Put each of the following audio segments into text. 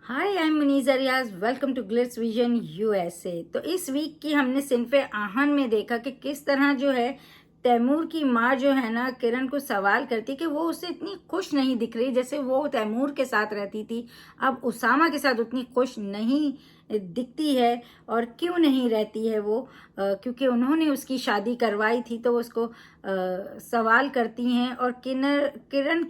Hi, I am Muniza Riaz. Welcome to Glitz Vision USA. तो इस week की हमने सिनफे आहन में देखा कि किस तरह जो है तैमूर की माँ जो है ना किरण को सवाल करती कि वो उससे इतनी खुश नहीं दिख रही जैसे वो तैमूर के साथ रहती थी। अब उसामा के साथ उतनी खुश नहीं दिखती है। और क्यों नहीं रहती है वो? क्योंकि उन्होंने उसकी शादी करवाई थी, तो वो उसको सवाल करती हैं। और किरण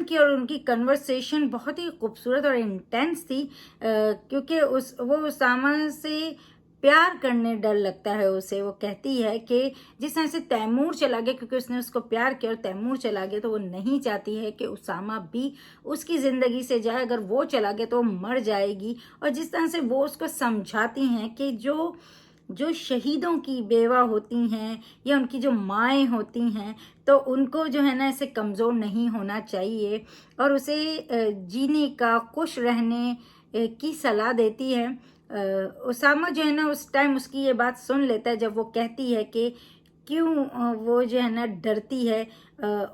की और उनकी कन्वर्सेशन बहुत ही खूबसूरत और इंटेंस थी, क्योंकि वो उसामा से प्यार करने डर लगता है उसे। वो कहती है कि जिस तरह से तैमूर चला गया, क्योंकि उसने उसको प्यार किया और तैमूर चला गया, तो वो नहीं चाहती है कि उसामा भी उसकी ज़िंदगी से जाए। अगर वो चला गया तो वो मर जाएगी। और जिस तरह से वो उसको समझाती हैं कि जो जो शहीदों की बेवा होती हैं या उनकी जो माएँ होती हैं, तो उनको जो है ना ऐसे कमज़ोर नहीं होना चाहिए। और उसे जीने का, खुश रहने की सलाह देती है। उसामा जो है ना उस टाइम उसकी ये बात सुन लेता है, जब वो कहती है कि क्यों वो जो है ना डरती है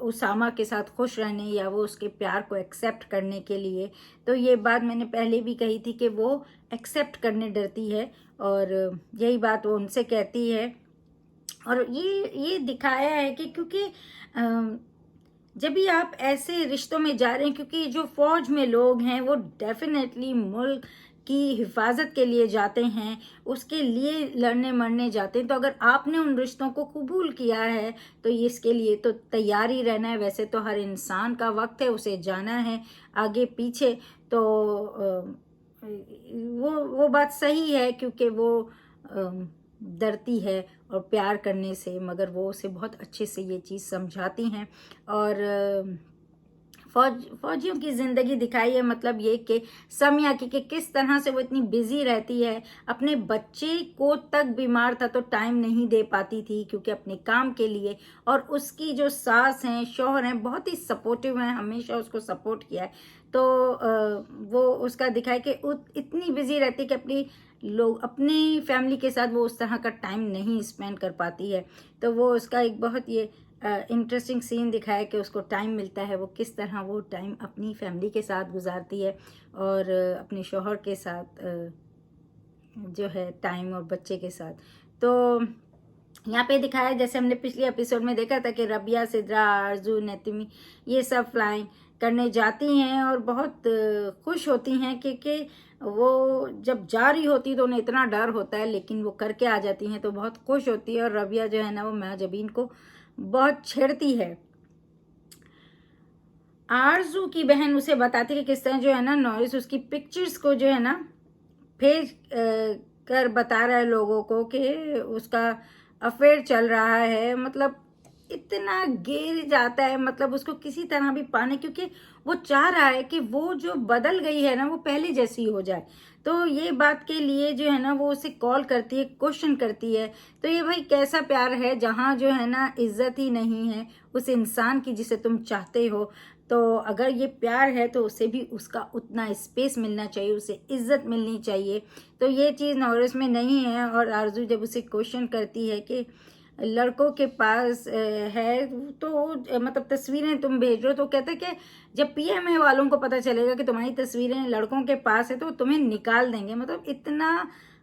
उसामा के साथ खुश रहने या वो उसके प्यार को एक्सेप्ट करने के लिए। तो ये बात मैंने पहले भी कही थी कि वो एक्सेप्ट करने डरती है, और यही बात वो उनसे कहती है। और ये दिखाया है कि क्योंकि जब भी आप ऐसे रिश्तों में जा रहे हैं, क्योंकि जो फौज में लोग हैं वो डेफिनेटली मुल्क की हिफाजत के लिए जाते हैं, उसके लिए लड़ने मरने जाते हैं। तो अगर आपने उन रिश्तों को कबूल किया है तो इसके लिए तो तैयार ही रहना है। वैसे तो हर इंसान का वक्त है, उसे जाना है आगे पीछे। तो वो बात सही है, क्योंकि वो डरती है और प्यार करने से, मगर वो उसे बहुत अच्छे से ये चीज़ समझाती हैं। और फौजियों की ज़िंदगी दिखाई है, मतलब ये कि समिया की कि किस तरह से वो इतनी बिजी रहती है। अपने बच्चे को तक बीमार था तो टाइम नहीं दे पाती थी, क्योंकि अपने काम के लिए। और उसकी जो सास हैं, शौहर हैं, बहुत ही सपोर्टिव हैं, हमेशा उसको सपोर्ट किया है। तो वो उसका दिखाए कि इतनी बिजी रहती कि अपनी फैमिली के साथ वो उस तरह का टाइम नहीं स्पेंड कर पाती है। तो वो उसका एक बहुत ये इंटरेस्टिंग सीन दिखाया कि उसको टाइम मिलता है, वो किस तरह वो टाइम अपनी फैमिली के साथ गुजारती है और अपने शौहर के साथ जो है टाइम, और बच्चे के साथ। तो यहाँ पे दिखाया है, जैसे हमने पिछले एपिसोड में देखा था कि रबिया, सिद्रा, आरजू, नेतिमी ये सब फ्लाइंग करने जाती हैं और बहुत खुश होती हैं, क्योंकि वो जब जा रही होती तो उन्हें इतना डर होता है, लेकिन वो करके आ जाती हैं तो बहुत खुश होती है। और रबिया जो है ना वो महजबीन को बहुत छेड़ती है। आरजू की बहन उसे बताती है कि किस तरह जो है ना नॉरिस उसकी पिक्चर्स को जो है ना भेज कर बता रहा है लोगों को कि उसका अफेयर चल रहा है। मतलब इतना गिर जाता है, मतलब उसको किसी तरह भी पाने, क्योंकि वो चाह रहा है कि वो जो बदल गई है ना वो पहले जैसी हो जाए। तो ये बात के लिए जो है ना वो उसे कॉल करती है, क्वेश्चन करती है। तो ये भाई कैसा प्यार है जहाँ जो है ना इज्जत ही नहीं है उस इंसान की जिसे तुम चाहते हो। तो अगर ये प्यार है तो उसे भी उसका उतना स्पेस मिलना चाहिए, उसे इज्जत मिलनी चाहिए। तो ये चीज़ नॉरिस में नहीं है। और आरजू जब उसे क्वेश्चन करती है कि लड़कों के पास है तो मतलब तस्वीरें तुम भेज रहे हो, तो कहते हैं कि जब पीएमए वालों को पता चलेगा कि तुम्हारी तस्वीरें लड़कों के पास है तो तुम्हें निकाल देंगे। मतलब इतना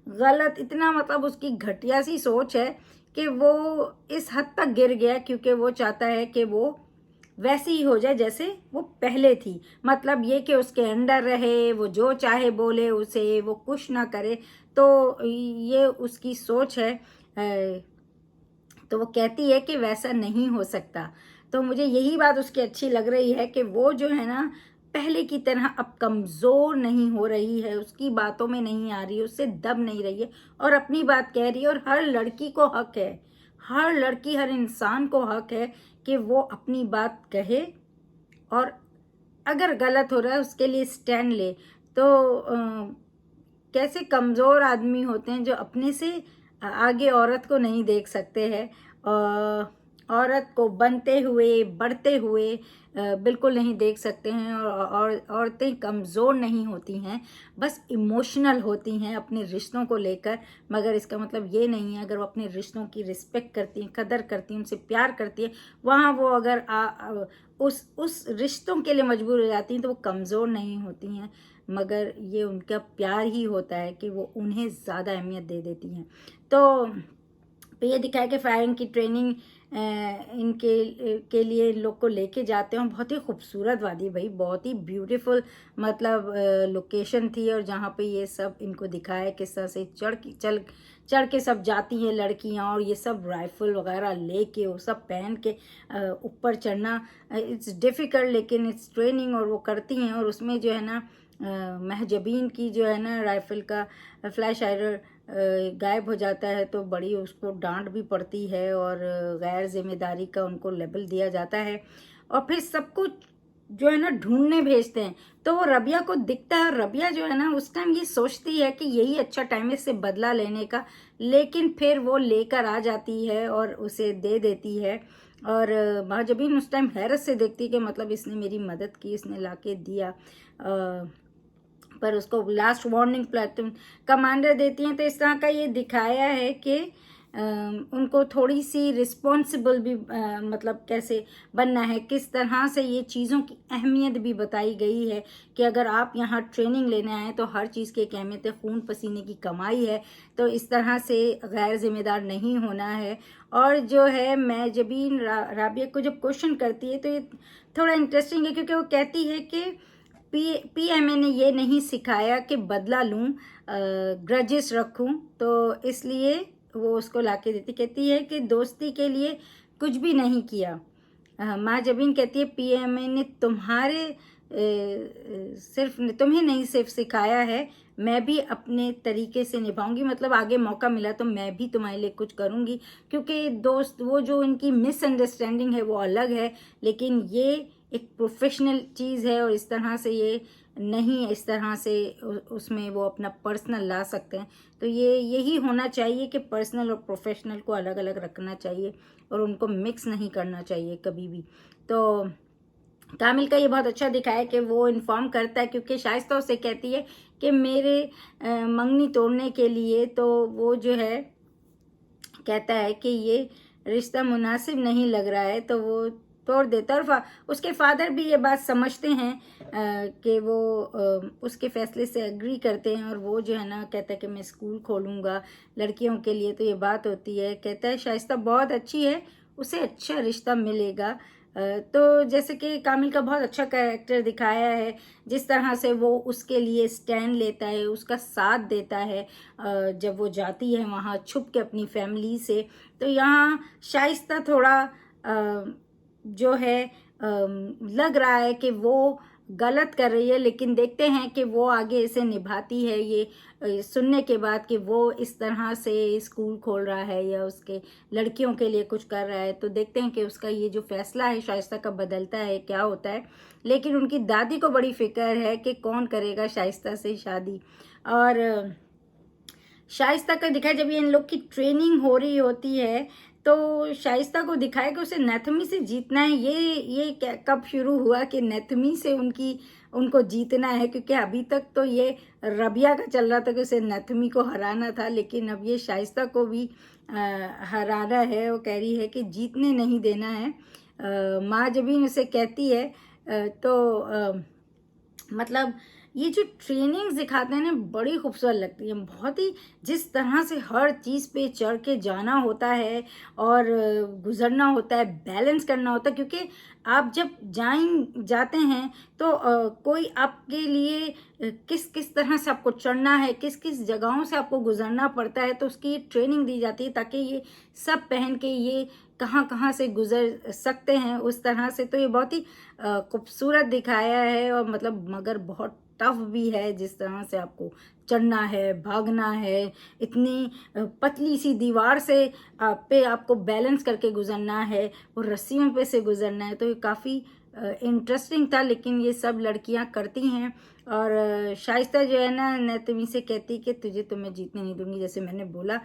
गलत, इतना मतलब उसकी घटिया सी सोच है कि वो इस हद तक गिर गया, क्योंकि वो चाहता है कि वो वैसी ही हो जाए जैसे वो पहले थी। मतलब ये कि उसके अंडर रहे, वो जो चाहे बोले उसे, वो कुछ ना करे। तो ये उसकी सोच है। तो वो कहती है कि वैसा नहीं हो सकता। तो मुझे यही बात उसकी अच्छी लग रही है कि वो जो है ना पहले की तरह अब कमज़ोर नहीं हो रही है, उसकी बातों में नहीं आ रही है, उससे दब नहीं रही है और अपनी बात कह रही है। और हर लड़की को हक है, हर लड़की, हर इंसान को हक है कि वो अपनी बात कहे, और अगर गलत हो रहा है उसके लिए स्टैंड ले। तो कैसे कमज़ोर आदमी होते हैं जो अपने से आगे औरत को नहीं देख सकते हैं, औरत को बनते हुए, बढ़ते हुए बिल्कुल नहीं देख सकते हैं। और औरतें कमज़ोर नहीं होती हैं, बस इमोशनल होती हैं अपने रिश्तों को लेकर। मगर इसका मतलब ये नहीं है, अगर वो अपने रिश्तों की रिस्पेक्ट करती हैं, कदर करती हैं, उनसे प्यार करती हैं, वहाँ वो अगर उस रिश्तों के लिए मजबूर हो जाती हैं तो वो कमज़ोर नहीं होती हैं। मगर ये उनका प्यार ही होता है कि वो उन्हें ज़्यादा अहमियत दे देती हैं। तो ये दिखाया कि फायरिंग की ट्रेनिंग के लिए इन लोग को लेके जाते हैं। बहुत ही खूबसूरत वादी भाई, बहुत ही ब्यूटीफुल मतलब लोकेशन थी, और जहाँ पे ये सब इनको दिखाया किस तरह से चढ़ के सब जाती हैं लड़कियाँ, और ये सब राइफल वगैरह लेके वो सब पहन के ऊपर चढ़ना इट्स डिफ़िकल्ट, लेकिन इट्स ट्रेनिंग और वो करती हैं। और उसमें जो है ना महजबीन की जो है ना राइफल का फ्लैश हाइडर गायब हो जाता है, तो बड़ी उसको डांट भी पड़ती है और गैर जिम्मेदारी का उनको लेबल दिया जाता है। और फिर सब कुछ जो है ना ढूंढने भेजते हैं, तो वो रबिया को दिखता है, और रबिया जो है ना उस टाइम ये सोचती है कि यही अच्छा टाइम है इससे बदला लेने का, लेकिन फिर वो लेकर आ जाती है और उसे दे देती है। और महाजबीन उस टाइम हैरत से देखती है कि मतलब इसने मेरी मदद की, इसने लाके दिया, पर उसको लास्ट वार्निंग प्लेटून कमांडर देती हैं। तो इस तरह का ये दिखाया है कि उनको थोड़ी सी रिस्पॉन्सिबल भी मतलब कैसे बनना है, किस तरह से ये चीज़ों की अहमियत भी बताई गई है कि अगर आप यहाँ ट्रेनिंग लेने आए तो हर चीज़ की एक अहमियत है, खून पसीने की कमाई है, तो इस तरह से गैर जिम्मेदार नहीं होना है। और जो है मैं जबीन राबिया को जब क्वेश्चन करती है तो ये थोड़ा इंटरेस्टिंग है, क्योंकि वो कहती है कि पीएमए ने ये नहीं सिखाया कि बदला लूँ, ग्रजेस रखूँ, तो इसलिए वो उसको लाके देती, कहती है कि दोस्ती के लिए कुछ भी नहीं किया। माँ जबीन कहती है पीएमए ने तुम्हें नहीं सिर्फ सिखाया है, मैं भी अपने तरीके से निभाऊंगी, मतलब आगे मौका मिला तो मैं भी तुम्हारे लिए कुछ करूंगी, क्योंकि दोस्त वो जो इनकी मिसअंडरस्टैंडिंग है वो अलग है, लेकिन ये एक प्रोफेशनल चीज़ है, और इस तरह से ये नहीं, इस तरह से उसमें वो अपना पर्सनल ला सकते हैं। तो ये यही होना चाहिए कि पर्सनल और प्रोफेशनल को अलग अलग रखना चाहिए और उनको मिक्स नहीं करना चाहिए कभी भी। तो कामिल का ये बहुत अच्छा दिखाया है कि वो इन्फॉर्म करता है, क्योंकि शाइस्ता उसे कहती है कि मेरे मंगनी तोड़ने के लिए, तो वो जो है कहता है कि ये रिश्ता मुनासिब नहीं लग रहा है, तो वो तोड़ देता है। और उसके फादर भी ये बात समझते हैं कि वो उसके फैसले से एग्री करते हैं, और वो जो है ना कहता है कि मैं स्कूल खोलूँगा लड़कियों के लिए। तो ये बात होती है, कहता है शाइस्ता बहुत अच्छी है, उसे अच्छा रिश्ता मिलेगा। तो जैसे कि कामिल का बहुत अच्छा कैरेक्टर दिखाया है, जिस तरह से वो उसके लिए स्टैंड लेता है, उसका साथ देता है जब वो जाती है वहाँ छुप के अपनी फैमिली से। तो यहाँ शाइस्ता थोड़ा जो है लग रहा है कि वो गलत कर रही है, लेकिन देखते हैं कि वो आगे इसे निभाती है। ये सुनने के बाद कि वो इस तरह से स्कूल खोल रहा है या उसके लड़कियों के लिए कुछ कर रहा है, तो देखते हैं कि उसका ये जो फैसला है शाइस्ता का बदलता है, क्या होता है। लेकिन उनकी दादी को बड़ी फिक्र है कि कौन करेगा शाइस्ता से शादी। और शाइस्ता का दिखाया जब ये इन लोग की ट्रेनिंग हो रही होती है, तो शाइस्ता को दिखाया कि उसे नैथमी से जीतना है। ये कब शुरू हुआ कि नैथमी से उनको जीतना है, क्योंकि अभी तक तो ये रबिया का चल रहा था कि उसे नैथमी को हराना था, लेकिन अब ये शाइस्ता को भी हराना है। वो कह रही है कि जीतने नहीं देना है। माँ जबीन उसे कहती है मतलब ये जो ट्रेनिंग्स दिखाते हैं ना बड़ी खूबसूरत लगती है, बहुत ही जिस तरह से हर चीज़ पे चढ़ के जाना होता है और गुजरना होता है, बैलेंस करना होता है, क्योंकि आप जब जाते हैं तो कोई आपके लिए किस किस तरह से आपको चढ़ना है, किस किस जगहों से आपको गुजरना पड़ता है, तो उसकी ट्रेनिंग दी जाती है ताकि ये सब पहन के ये कहाँ कहाँ से गुजर सकते हैं उस तरह से। तो ये बहुत ही खूबसूरत दिखाया है, और मतलब मगर बहुत टफ भी है, जिस तरह से आपको चढ़ना है, भागना है, इतनी पतली सी दीवार से पे आपको बैलेंस करके गुजरना है, और रस्सियों पे से गुजरना है। तो ये काफ़ी इंटरेस्टिंग था, लेकिन ये सब लड़कियां करती हैं। और शाइस्ता जो है ना नैतमी से कहती कि तो मैं जीतने नहीं दूंगी। जैसे मैंने बोला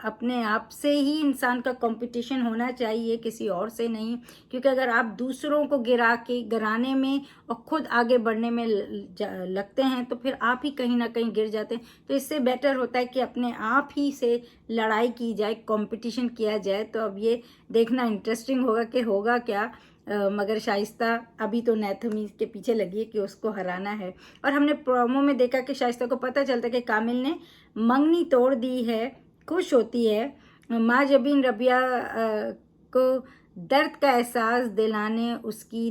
अपने आप से ही इंसान का कंपटीशन होना चाहिए, किसी और से नहीं, क्योंकि अगर आप दूसरों को गिराने में और खुद आगे बढ़ने में लगते हैं तो फिर आप ही कहीं ना कहीं गिर जाते हैं। तो इससे बेटर होता है कि अपने आप ही से लड़ाई की जाए, कंपटीशन किया जाए। तो अब ये देखना इंटरेस्टिंग होगा कि होगा क्या। मगर शाइस्ता अभी तो नैथमी के पीछे लगी है कि उसको हराना है। और हमने प्रोमो में देखा कि शाइस्ता को पता चलता है कि कामिल ने मंगनी तोड़ दी है, खुश होती है। माँ जबीन रबिया को दर्द का एहसास दिलाने उसकी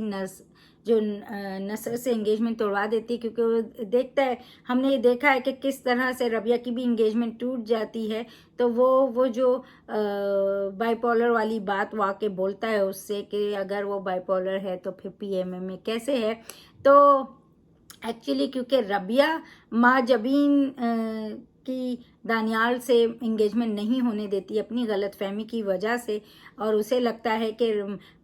नसर से एंगेजमेंट तोड़वा देती है, क्योंकि वो देखता है, हमने ये देखा है कि किस तरह से रबिया की भी एंगेजमेंट टूट जाती है। तो वो जो बाइपोलर वाली बात वाके बोलता है उससे कि अगर वो बाइपोलर है तो फिर पीएमए में कैसे है। तो एक्चुअली क्योंकि रबिया माँ जबीन की दानियाल से इंगेजमेंट नहीं होने देती अपनी गलतफहमी की वजह से, और उसे लगता है कि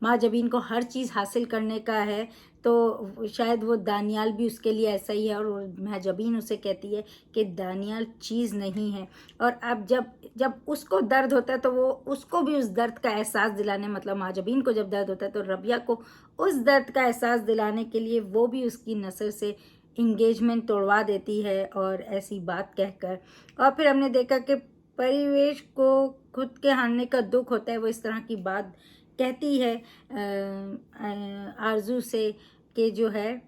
माँ जबीन को हर चीज़ हासिल करने का है, तो शायद वो दानियाल भी उसके लिए ऐसा ही है। और माँ जबीन उसे कहती है कि दानियाल चीज़ नहीं है। और अब जब उसको दर्द होता है तो वो उसको भी उस दर्द का एहसास दिलाने, मतलब माँ जबीन को जब दर्द होता है तो रबिया को उस दर्द का एहसास दिलाने के लिए वो भी उसकी नसर से इंगेजमेंट तोड़वा देती है, और ऐसी बात कहकर। और फिर हमने देखा कि परिवेश को खुद के हारने का दुख होता है, वो इस तरह की बात कहती है आरजू से कि जो है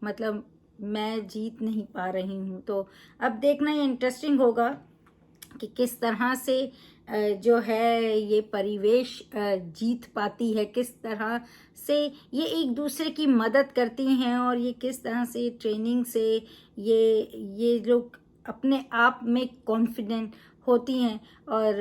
मतलब मैं जीत नहीं पा रही हूँ। तो अब देखना ये इंटरेस्टिंग होगा कि किस तरह से जो है ये परिवेश जीत पाती है, किस तरह से ये एक दूसरे की मदद करती हैं, और ये किस तरह से ट्रेनिंग से ये लोग अपने आप में कॉन्फिडेंट होती हैं। और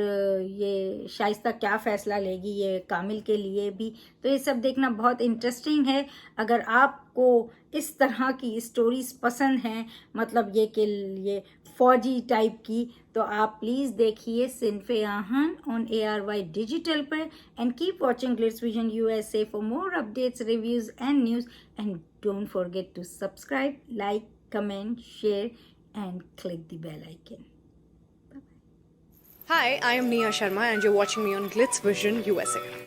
ये शाइस्ता क्या फ़ैसला लेगी ये कामिल के लिए भी, तो ये सब देखना बहुत इंटरेस्टिंग है। अगर आपको इस तरह की स्टोरीज पसंद हैं, मतलब ये फौजी टाइप की, तो आप प्लीज़ देखिए Sinf-e Aahan on ARY digital पर, and keep watching Glitz Vision USA for more updates, reviews and news, and don't forget to subscribe, like, comment, share and click the bell icon. Hi, I am Nia Sharma and you're watching me on Glitz Vision USA.